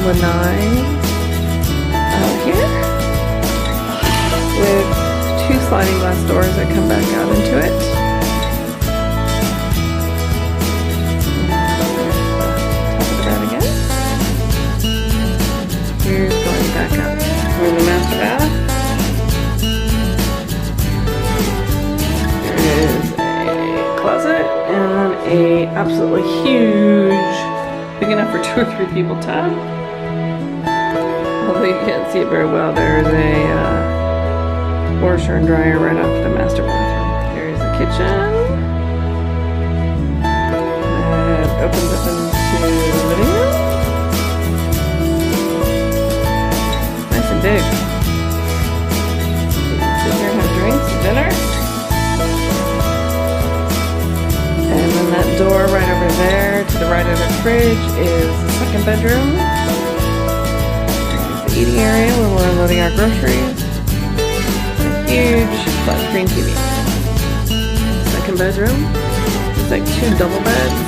lanai out here with 2 sliding glass doors that come back out into it. Top of the bed again. Here's going back up. We're in the master bath. There is a closet and a absolutely huge, big enough for 2 or 3 people tub. Although you can't see it very well, there's a washer and dryer right off the master bathroom. Here's the kitchen. It opens up into the living room. Nice and big. So you can sit here and have drinks and dinner. And then that door right over there to the right of the fridge is the second bedroom. There's the eating area where we're unloading our groceries. Huge flat screen TV. Second bedroom. It's like 2 double beds.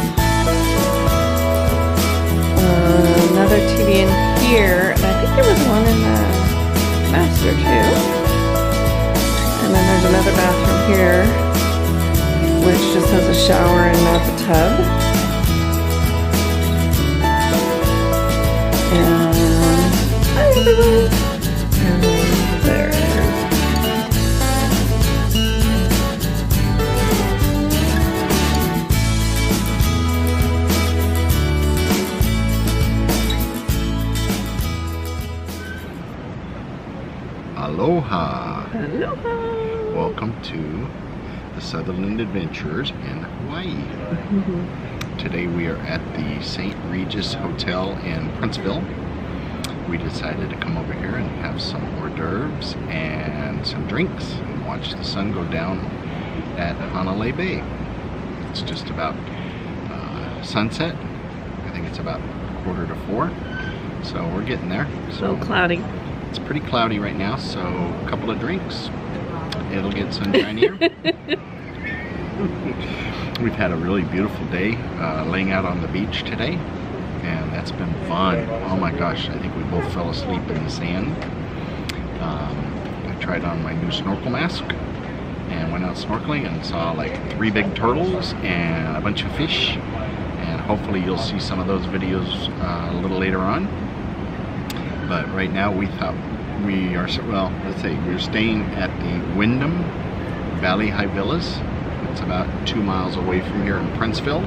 Another TV in here, and I think there was one in the master too. And then there's another bathroom here, which just has a shower and not the tub. And hi everyone. And there's Aloha! Aloha! Welcome to the Sutherland Adventures in Hawaii. Today we are at the St. Regis Hotel in Princeville. We decided to come over here and have some hors d'oeuvres and some drinks and watch the sun go down at Hanalei Bay. It's just about sunset. I think it's about 3:45. So we're getting there. So cloudy. It's pretty cloudy right now, so a couple of drinks. It'll get sunshinier. We've had a really beautiful day laying out on the beach today, and that's been fun. Oh my gosh, I think we both fell asleep in the sand. I tried on my new snorkel mask and went out snorkeling and saw like 3 big turtles and a bunch of fish, and hopefully you'll see some of those videos a little later on. But right now we thought we are, well, let's say we're staying at the Wyndham Bali Hai Villas. It's about 2 miles away from here in Princeville.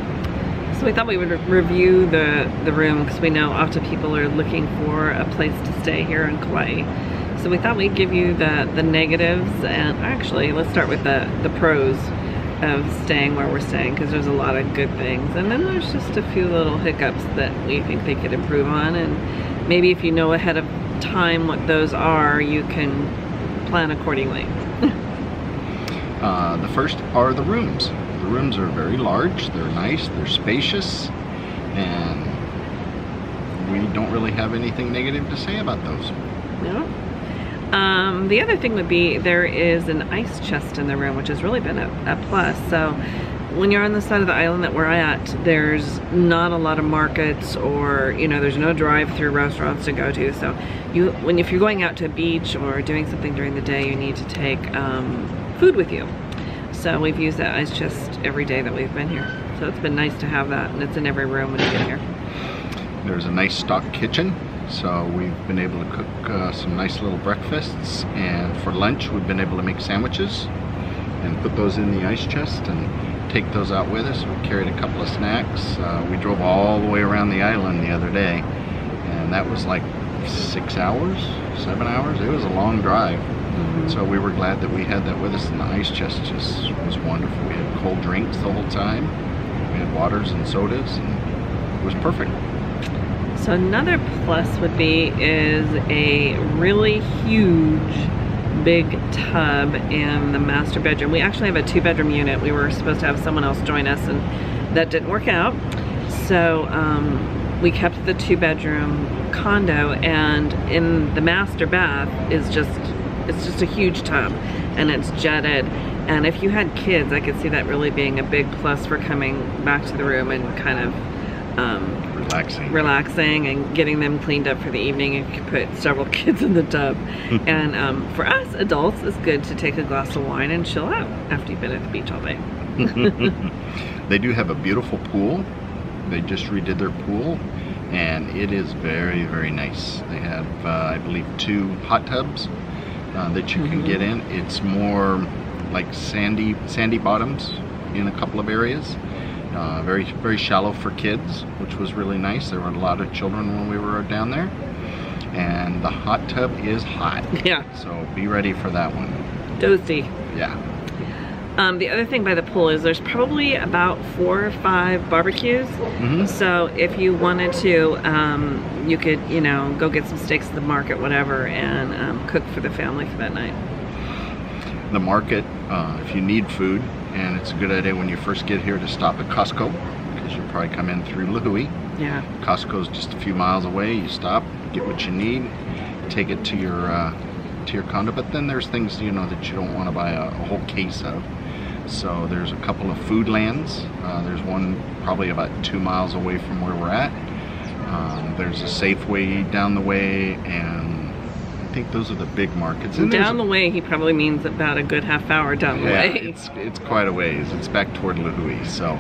So we thought we would review the room because we know often people are looking for a place to stay here in Kauai. So we thought we'd give you the negatives, and actually let's start with the pros of staying where we're staying, because there's a lot of good things, and then there's just a few little hiccups that we think they could improve on, and maybe if you know ahead of time what those are, you can plan accordingly. The first are the rooms. The rooms are very large, they're nice, they're spacious, and we don't really have anything negative to say about those. No. The other thing would be there is an ice chest in the room, which has really been a plus. So when you're on the side of the island that we're at, there's not a lot of markets, or there's no drive-through restaurants to go to. So if you're going out to a beach or doing something during the day, you need to take food with you. So we've used that ice chest every day that we've been here. So it's been nice to have that, and it's in every room when you get here. There's a nice stock kitchen, so we've been able to cook some nice little breakfasts, and for lunch we've been able to make sandwiches and put those in the ice chest and take those out with us. We carried a couple of snacks. We drove all the way around the island the other day, and that was like 6 hours, 7 hours. It was a long drive. So we were glad that we had that with us, and the ice chest just was wonderful. We had cold drinks the whole time. We had waters and sodas, and it was perfect. So another plus would be is a really huge big tub in the master bedroom. We actually have a 2-bedroom unit. We were supposed to have someone else join us, and that didn't work out. So we kept the 2-bedroom condo, and in the master bath is it's just a huge tub, and it's jetted. And if you had kids, I could see that really being a big plus for coming back to the room and kind of relaxing and getting them cleaned up for the evening. You can put several kids in the tub. And for us adults, it's good to take a glass of wine and chill out after you've been at the beach all day. They do have a beautiful pool. They just redid their pool, and it is very, very nice. They have, I believe, 2 hot tubs that you can get in. It's more like sandy bottoms in a couple of areas. Very, very shallow for kids, which was really nice. There were a lot of children when we were down there. And the hot tub is hot. Yeah. So be ready for that one. Toasty. Yeah. The other thing by the pool is there's probably about 4 or 5 barbecues. So if you wanted to, you could, you know, go get some steaks at the market, whatever, and cook for the family for that night. The market, if you need food, and it's a good idea when you first get here to stop at Costco, because you'll probably come in through Lihue. Yeah. Costco's just a few miles away. You stop, get what you need, take it to your condo. But then there's things, you know, that you don't want to buy a whole case of. So there's a couple of food lands. There's one probably about 2 miles away from where we're at. There's a Safeway down the way, and I think those are the big markets. And down the way, he probably means about a good half hour down the way. It's quite a ways. It's back toward Lihue. So,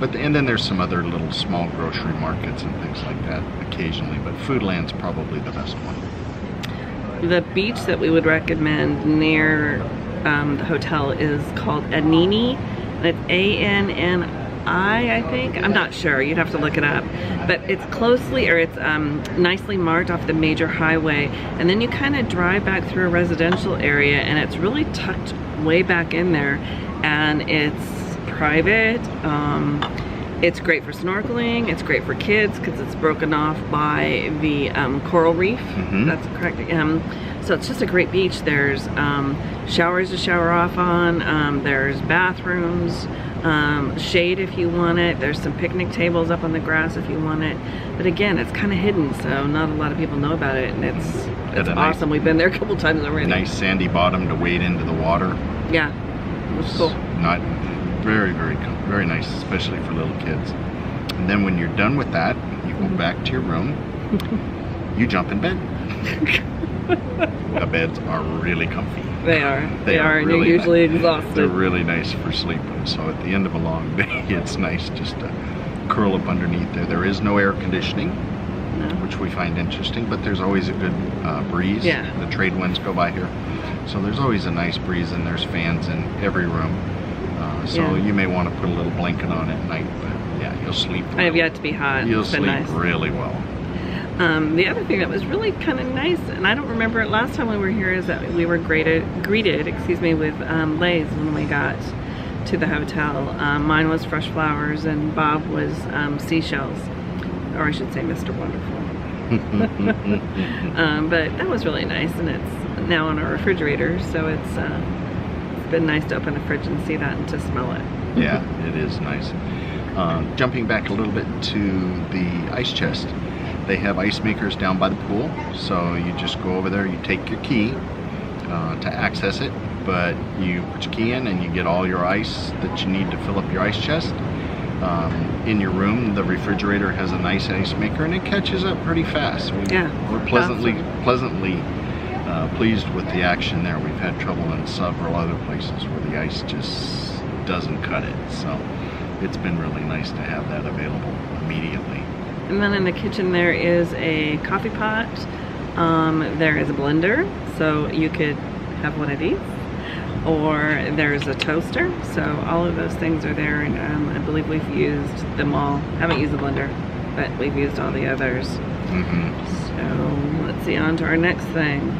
and then there's some other little small grocery markets and things like that occasionally. But Foodland's probably the best one. The beach that we would recommend near the hotel is called Anini, and it's A-N-N-I, I think. I'm not sure. You'd have to look it up. But it's nicely marked off the major highway, and then you kind of drive back through a residential area, and it's really tucked way back in there, and it's private. It's great for snorkeling. It's great for kids because it's broken off by the coral reef. That's correct. So it's just a great beach. There's showers to shower off on. There's bathrooms, shade if you want it. There's some picnic tables up on the grass if you want it. But again, it's kind of hidden, so not a lot of people know about it, and it's awesome. We've been there a couple times already. Nice sandy bottom to wade into the water. Yeah, it's cool. Not very, very, very nice, especially for little kids. And then when you're done with that, you go back to your room. You jump in bed. The beds are really comfy. They are. They are, and really you're usually exhausted. They're really nice for sleeping. So at the end of a long day, it's nice just to curl up underneath there. There is no air conditioning, which we find interesting, but there's always a good breeze. Yeah. The trade winds go by here. So there's always a nice breeze, and there's fans in every room. So you may want to put a little blanket on at night, but yeah, you'll sleep well. I have yet to be hot. You'll it's sleep nice. really well. The other thing that was really kind of nice, and I don't remember it last time we were here, is that we were greeted with leis when we got to the hotel. Mine was fresh flowers, and Bob was seashells, or I should say Mr. Wonderful. But that was really nice, and it's now on our refrigerator, so it's been nice to open the fridge and see that and to smell it. Yeah, it is nice. Jumping back a little bit to the ice chest, they have ice makers down by the pool, so you just go over there, you take your key to access it, but you put your key in and you get all your ice that you need to fill up your ice chest. In your room, the refrigerator has a nice ice maker, and it catches up pretty fast. We're pleasantly pleased with the action there. We've had trouble in several other places where the ice just doesn't cut it, so it's been really nice to have that available immediately. And then in the kitchen there is a coffee pot, there is a blender, so you could have one of these, or there's a toaster, so all of those things are there, and I believe we've used them all. Haven't used the blender, but we've used all the others. So let's see, on to our next thing.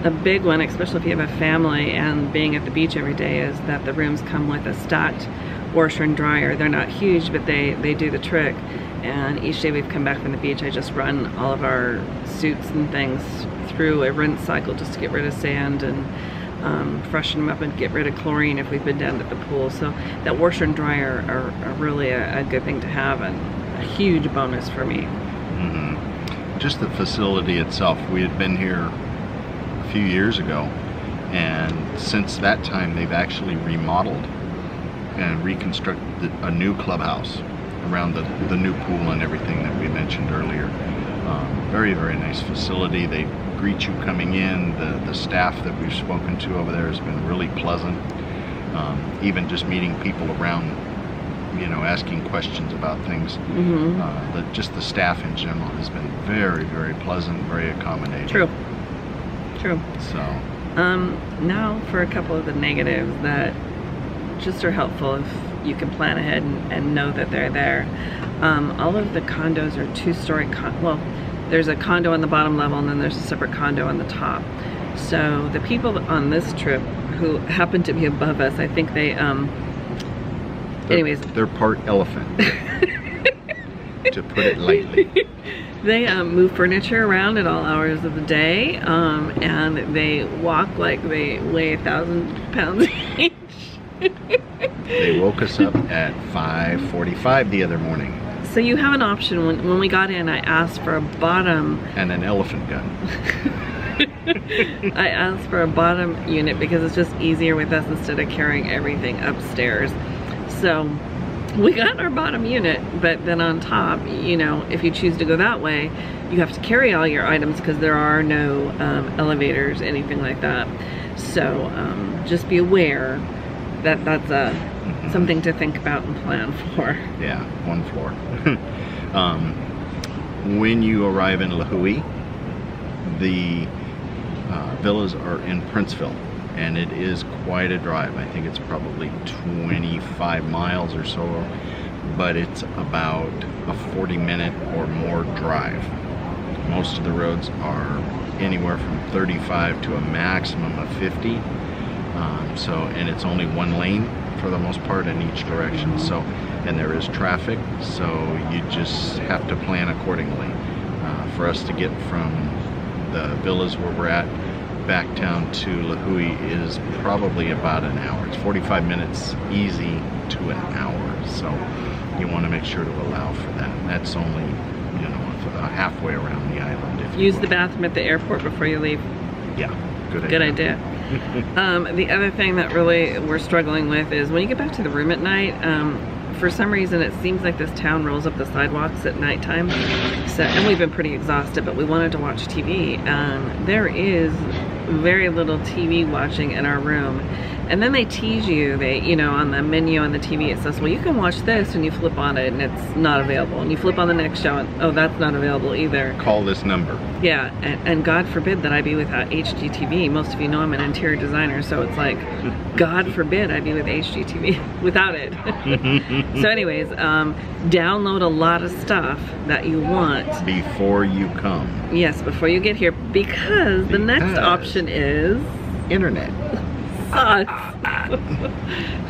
The big one, especially if you have a family and being at the beach every day, is that the rooms come with a stacked washer and dryer. They're not huge, but they do the trick. And each day we've come back from the beach, I just run all of our suits and things through a rinse cycle just to get rid of sand and freshen them up and get rid of chlorine if we've been down at the pool. So that washer and dryer are really a good thing to have, and a huge bonus for me. Just the facility itself, we had been here a few years ago, and since that time they've actually remodeled and reconstructed a new clubhouse. around the new pool and everything that we mentioned earlier. Very, very nice facility. They greet you coming in. The staff that we've spoken to over there has been really pleasant. Even just meeting people around, you know, asking questions about things. Just the staff in general has been very, very pleasant, very accommodating. True. So. Now for a couple of the negatives that just are helpful if you can plan ahead and know that they're there. All of the condos are two-story well, there's a condo on the bottom level and then there's a separate condo on the top. So the people on this trip who happen to be above us, I think they, anyways. They're part elephant, to put it lightly. They move furniture around at all hours of the day, and they walk like they weigh 1,000 pounds each. They woke us up at 5:45 the other morning. So you have an option. When we got in, I asked for a bottom. And an elephant gun. I asked for a bottom unit because it's just easier with us instead of carrying everything upstairs. So we got our bottom unit, but then on top, you know, if you choose to go that way, you have to carry all your items because there are no elevators, anything like that. So just be aware that that's something to think about and plan for. Yeah, one floor. When you arrive in Lahui, the villas are in Princeville, and it is quite a drive. I think it's probably 25 miles or so, but it's about a 40-minute or more drive. Most of the roads are anywhere from 35 to a maximum of 50. And it's only one lane for the most part in each direction. So, and there is traffic, so you just have to plan accordingly. For us to get from the villas where we're at back down to Lahui is probably about an hour. It's 45 minutes easy to an hour. So you want to make sure to allow for that. That's only, you know, halfway around the island. If Use the bathroom at the airport before you leave. Yeah, good idea. Good idea. The other thing that really we're struggling with is when you get back to the room at night, for some reason it seems like this town rolls up the sidewalks at nighttime. So, and we've been pretty exhausted, but we wanted to watch TV. There is very little TV watching in our room. And then they tease you, you know, on the menu on the TV it says, well, you can watch this, and you flip on it and it's not available. And you flip on the next show and, oh, that's not available either. Call this number. Yeah, and God forbid that I be without HGTV. Most of you know I'm an interior designer, so it's like, God forbid I be with HGTV without it. So anyways, download a lot of stuff that you want. Before you come. Yes, before you get here, because the next option is... internet.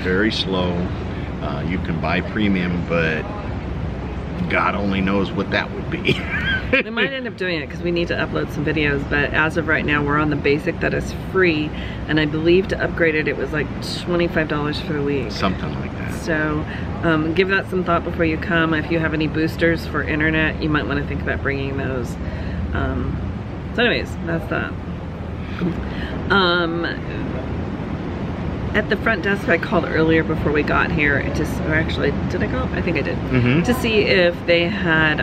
Very slow. You can buy premium, but God only knows what that would be. We might end up doing it because we need to upload some videos, but as of right now we're on the basic that is free, and I believe to upgrade it was like $25 for the week. Something like that. So give that some thought before you come. If you have any boosters for internet, you might want to think about bringing those. So anyways, that's that. At the front desk, I called earlier before we got here or actually, did I go? I think I did. To see if they had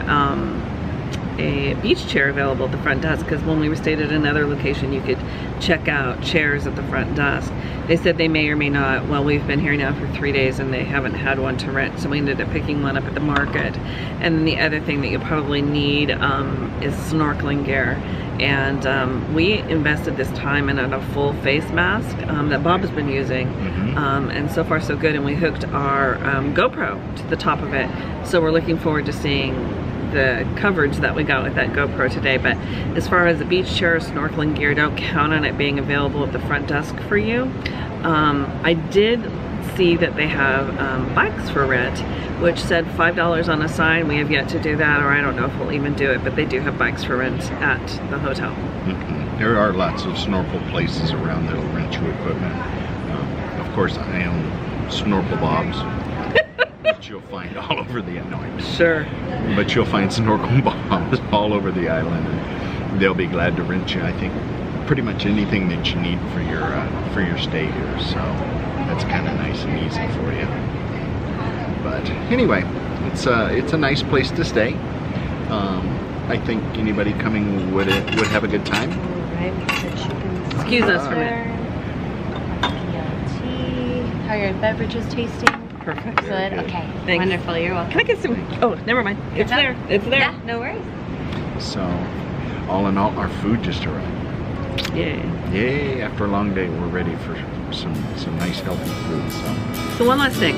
a beach chair available at the front desk, because when we stayed at another location, you could check out chairs at the front desk. They said they may or may not. Well, we've been here now for 3 days and they haven't had one to rent, so we ended up picking one up at the market. And then the other thing that you'll probably need is snorkeling gear. And we invested this time in a full face mask that Bob has been using, and so far so good. And we hooked our GoPro to the top of it, so we're looking forward to seeing the coverage that we got with that GoPro today. But as far as the beach chair or snorkeling gear, don't count on it being available at the front desk for you. I did see that they have bikes for rent, which said $5 on a sign. We have yet to do that, or I don't know if we'll even do it, but they do have bikes for rent at the hotel. There are lots of snorkel places around that'll rent you equipment. Of course, I own snorkel bobs, which you'll find all over the island. Sure. But you'll find snorkel bobs all over the island, and they'll be glad to rent you, I think, pretty much anything that you need for your stay here. So that's kind of nice and easy for you. But anyway, it's a nice place to stay. I think anybody coming would have a good time. Right, we got the chicken. Excuse us for a minute. Tea. How are your beverages tasting? Perfect. Good. good. Okay. Thanks. Wonderful. You're welcome. Can I get some? Oh, never mind. It's there. It's there. Yeah, no worries. So, all in all, our food just arrived. Yeah. Yay! After a long day, we're ready for some nice healthy food. So, So one last thing.